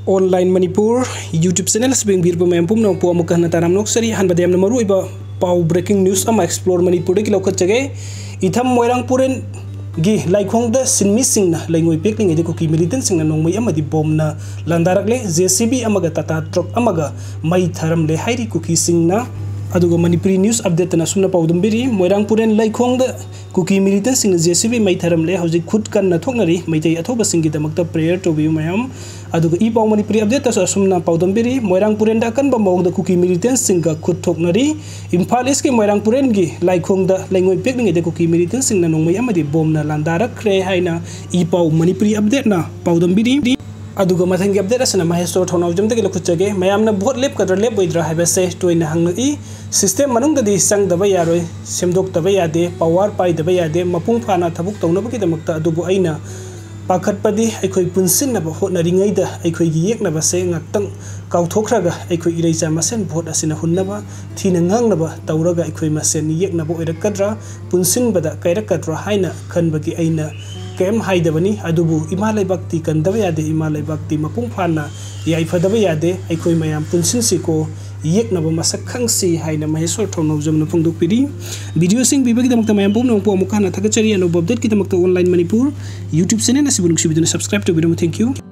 Online Manipur YouTube channel sebeng bir pemain pum nong puam muka nataram nok seri han badam na maru iba pau breaking news ama explore Manipur de kilokat jage Itham Moirangpural gi laikhongda sinmi singna leingoi peklingeida kuki militant singna nongmei amadi bomna landarakle JCB amaga Tata Truck amaga mai tharamle hairi kuki singna aduga Manipuri news update na sumna paudum biri Moirangpural laikhongda kuki militant singna JCB mai tharamle hauji khut kan na thoknari maitai athoba singi damakta prayer to bi mayam aduga i pau Manipuri update ta sumna paudum biri Moirangpural da kan ba mawda kuki militant singa khut thoknari Imphal East ke Moirangpural gi laikhongda leingoi peklingeida kuki militant singna nongmei amadi bomna landarakle haina i pau Manipuri update na paudum biri aduga mathangi update asana mahestor thonau jamta gelo khutjage mayamna bhot lep kadra lep boidra habase toina hangna i system manung dadi sang daba yaroi semdok daba yade power pai daba yade mapung phana thabuk tawna baki damakta adubu aina pakhat padi aikhoi punsin na bhot na ringaida aikhoi gi yek na ba se ngaktang kauthokraga aikhoi ireja masen bhot asina hunnaba thina ngangnaba tawraga aikhoi masen yek na bo irakadra punsin bada kairakadra haina khanbagi aina kem haidabani adubu imalai bakti kandaba yade imalai bakti mapung phana yai phadaba yade aikoi mayam punsin siko yeknaba masak khangsi haina mahesor thonau jamna phongdok piri video sing bibagi damakta mayam pum nong po mukana thakachari ano update ki damakta online Manipur YouTube channel asibunuk sibiduna subscribe to video. Thank you.